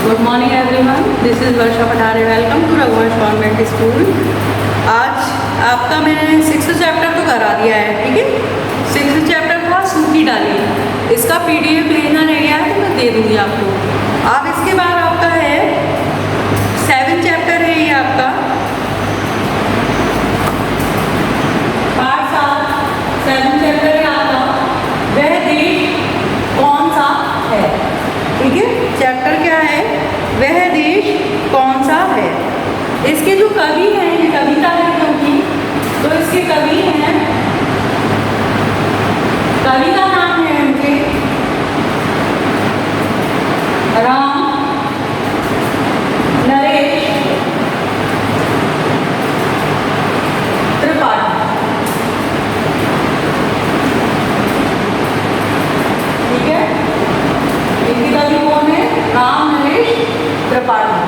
Good morning everyone, this is Varsha Pathare. Welcome to Raghuvansh convent school. आज आपका मैंने 6th चैप्टर तो करा दिया है, ठीक है। 6th चैप्टर था सूखी डाली। इसका PDF लेना रह गया है तो मैं दे दूँगी आपको। अब इसके बाद आपका है 7th चैप्टर है ये आपका पार्ट 7। 7th चैप्टर है आपका वह देश कौन सा है, ठीक है। चैप्टर क्या है, वह देश कौन सा है। इसके जो कवि हैं, ये कविता है क्योंकि, तो इसके कवि हैं, कवि का नाम है उनके राम नरेश त्रिपाठी, ठीक है। इनके कवि कौन है, राम नरेश त्रिपाठी।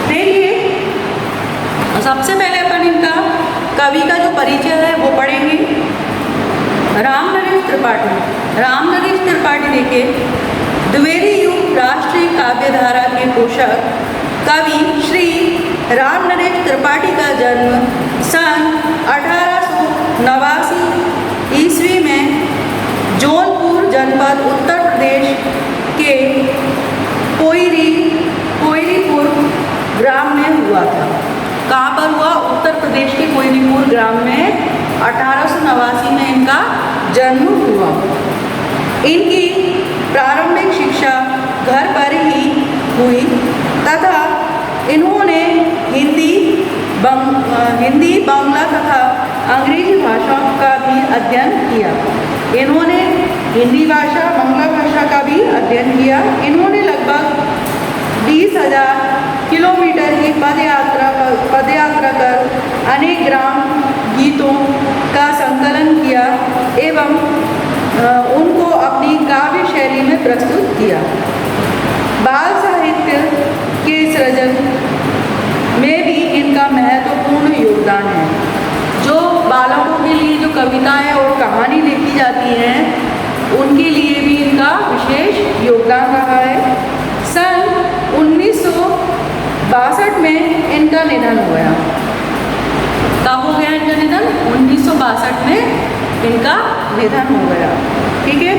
देखिए, सबसे पहले अपन इनका कवि का जो परिचय है वो पढ़ेंगे। राम नरेश त्रिपाठी। राम नरेश त्रिपाठी देखिए, द्विवेदी युग राष्ट्रीय काव्यधारा के पोषक कवि श्री राम नरेश त्रिपाठी का जन्म सन 1889 ईस्वी में जौनपुर जनपद उत्तर प्रदेश के कोयरीपुर ग्राम में हुआ था। कहाँ पर हुआ, उत्तर प्रदेश के कोयरीपुर ग्राम में 1889 में इनका जन्म हुआ। इनकी प्रारंभिक शिक्षा घर पर ही हुई तथा इन्होंने हिंदी, बांग्ला तथा अंग्रेजी भाषा का भी अध्ययन किया। इन्होंने हिंदी भाषा, बांग्ला भाषा का भी अध्ययन किया। इन्होंने लगभग 20,000 किलोमीटर की पदयात्रा कर अनेक ग्राम गीतों का संकलन किया एवं उनको अपनी काव्य शैली में प्रस्तुत किया। बाल साहित्य के सृजन में भी इनका महत्वपूर्ण योगदान है। जो बालकों के लिए जो कविताएं और कहानी लिखी जाती हैं, उनके लिए भी इनका विशेष योगदान रहा है। सन 1962 में इनका निधन हुआ। कब हो गया इनका निधन, 1962 में इनका निधन हो गया, ठीक है।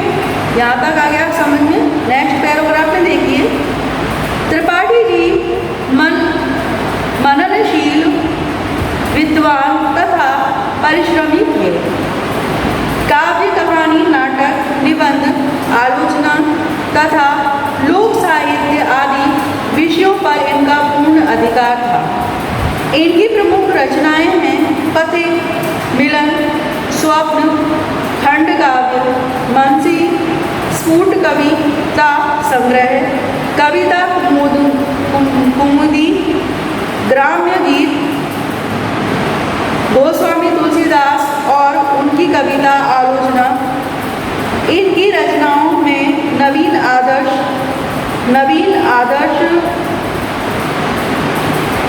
यहाँ तक आ गया समझ में। नेक्स्ट पैराग्राफ में देखिए, त्रिपाठी जी मननशील, विद्वान तथा परिश्रमी थे। काव्य, कहानी, नाटक, निबंध, आलोचना तथा लोक साहित्य आदि विषयों पर इनका पूर्ण अधिकार था। इनकी प्रमुख रचनाएं हैं पथिक, मिलन, स्वप्न, खंडकाव्य, मनसी, स्फुट कविता संग्रह, कविता कुमुदी, ग्राम्य गीत, गोस्वामी तुलसीदास और उनकी कविता आलोचना। इनकी रचनाओं में नवीन आदर्श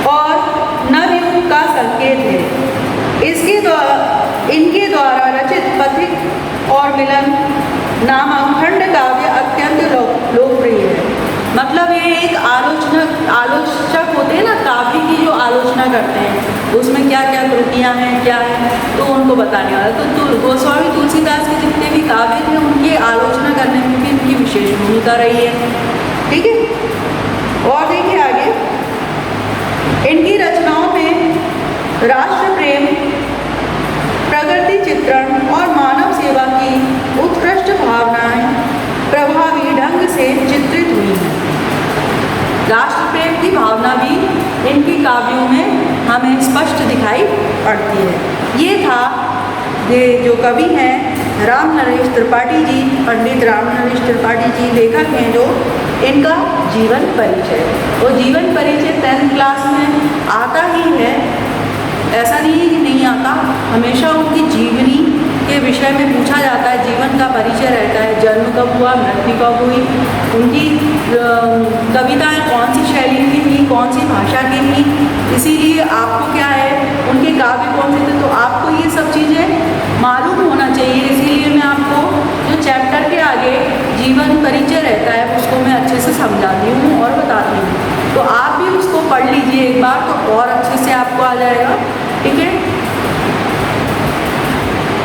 और नवयुग का संकेत है। इनके द्वारा रचित पथिक और मिलन नामक खंड काव्य अत्यंत लोकप्रिय है। मतलब ये एक आलोचक होते हैं ना, काव्य की जो आलोचना करते हैं, उसमें क्या क्या त्रुटियां हैं, क्या है, तो उनको बताने वाला। तो गोस्वामी तुलसीदास के जितने भी काव्य थे, उनकी आलोचना करने में भी इनकी विशेष भूमिका रही है, ठीक है। और देखिए आगे, इनकी रचनाओं में राष्ट्र प्रेम, प्रगति चित्रण और मानव सेवा की उत्कृष्ट भावनाएं प्रभावी ढंग से चित्रित हुई हैं। राष्ट्र प्रेम की भावना भी इनकी काव्यों में हमें स्पष्ट दिखाई पड़ती है। ये था, ये जो कवि हैं राम नरेश त्रिपाठी जी, पंडित राम नरेश त्रिपाठी जी लेखक हैं, जो इनका जीवन परिचय। और जीवन परिचय 10th क्लास में आता ही है, ऐसा नहीं है कि नहीं आता, हमेशा उनकी जीवनी के विषय में पूछा जाता है। जीवन का परिचय रहता है, जन्म कब हुआ, मृत्यु कब हुई, उनकी कविताएं कौन सी शैली की थी, कौन सी भाषा की थी। इसीलिए आपको क्या है, उनके काव्य कौन से थे, तो आपको ये सब चीज़ें मालूम होना चाहिए। इसीलिए मैं आपको जो चैप्टर के आगे जीवन परिचय रहता है, उसको मैं अच्छे से समझाती हूँ और बताती हूँ। तो आप भी उसको पढ़ लीजिए एक बार, तो और अच्छे से आपको आ जाएगा। ठीक है,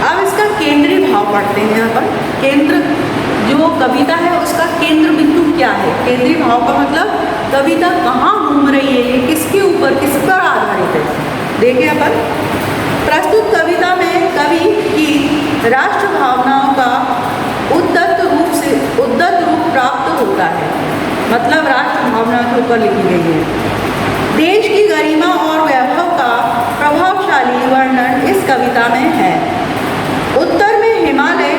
अब इसका केंद्रीय भाव पढ़ते हैं। यहाँ पर केंद्र जो कविता है उसका केंद्र बिंदु क्या है। केंद्रीय भाव का मतलब कविता कहाँ घूम रही है, ये किसके ऊपर, किस पर आधारित है। देखिए अपन, प्रस्तुत कविता में कवि की राष्ट्र भावनाओं का उद्दत रूप प्राप्त होता है। मतलब राष्ट्र भावना के ऊपर लिखी गई है। देश की गरिमा और वैभव का प्रभावशाली वर्णन इस कविता में है। उत्तर में हिमालय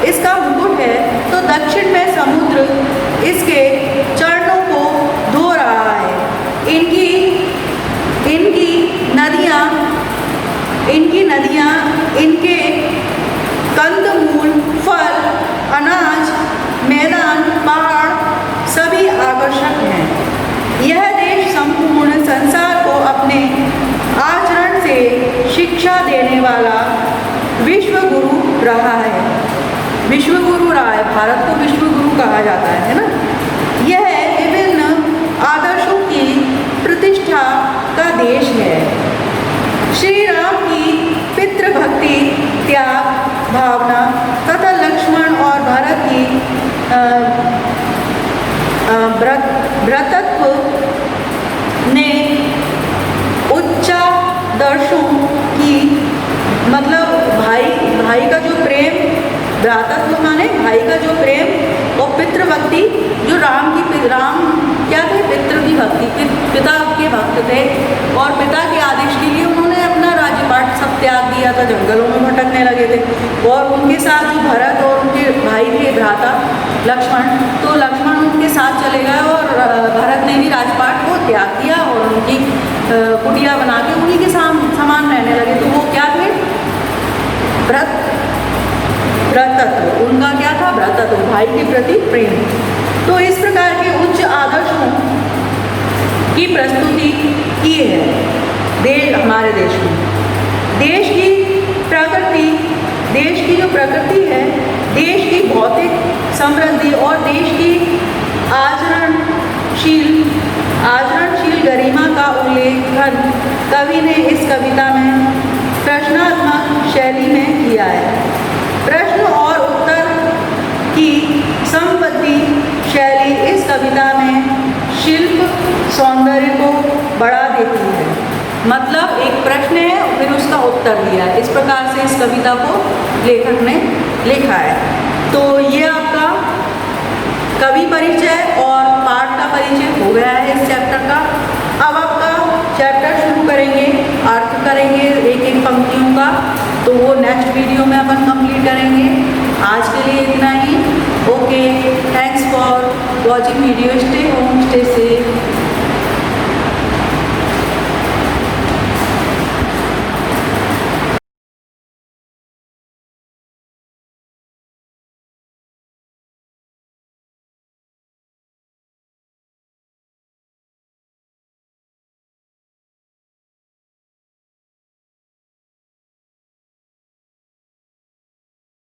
इसका मुकुट है, तो दक्षिण में समुद्र इसके चरणों को धो रहा है। इनकी नदियाँ, इनके कंदमूल, फल, अनाज, मैदान, पहाड़ सभी आकर्षक हैं। यह देश संपूर्ण संसार को अपने आचरण से शिक्षा देने वाला विश्व गुरु रहा है। विश्व गुरु रहा है, भारत को विश्व गुरु कहा जाता है ना। यह विभिन्न आदर्शों की प्रतिष्ठा का देश है। श्री राम की पितृभक्ति, त्याग भावना तथा लक्ष्मण और भरत की भ्रातृत्व ने उच्चादर्शों की, मतलब भाई का जो प्रेम, भ्रातृत्व माने भाई का जो प्रेम, और पितृभक्ति जो राम क्या थे, पितृ की भक्ति, पिता के भक्त थे और पिता के आदेश के लिए उन्होंने अपना राज्यपाट सब त्याग दिया था, जंगलों में भटकने लगे थे। और उनके साथ जो भरत और उनके भाई थे भ्राता लक्ष्मण, तो लक्ष्मण उनके साथ चले गए और भरत ने भी राजपाट को त्याग दिया और उनकी कुटिया बना के उन्हीं के समान रहने लगे। तो वो क्या थे, भ्रातृत्व, उनका क्या था, भ्रातृत्व, भाई के प्रति प्रेम। तो इस प्रकार के उच्च आदर्शों की प्रस्तुति की है हमारे देश में। देश की जो प्रकृति है, देश की भौतिक समृद्धि और देश की आचरणशील गरिमा का उल्लेखन कवि ने इस कविता में प्रश्नात्मक शैली में किया है। प्रश्न और उत्तर की संपत्ति शैली इस कविता में शिल्प सौंदर्य को बढ़ा देती है। मतलब एक प्रश्न है फिर उसका उत्तर दिया है, इस प्रकार से इस कविता को लेखक ने लिखा है। तो ये आपका कवि परिचय और पाठ का परिचय हो गया है इस चैप्टर का। अब आपका चैप्टर शुरू करेंगे, अर्थ करेंगे एक एक पंक्तियों का, तो वो नेक्स्ट वीडियो में अपन कंप्लीट करेंगे। आज के लिए इतना ही। Okay, thanks for watching video. Stay home, stay safe.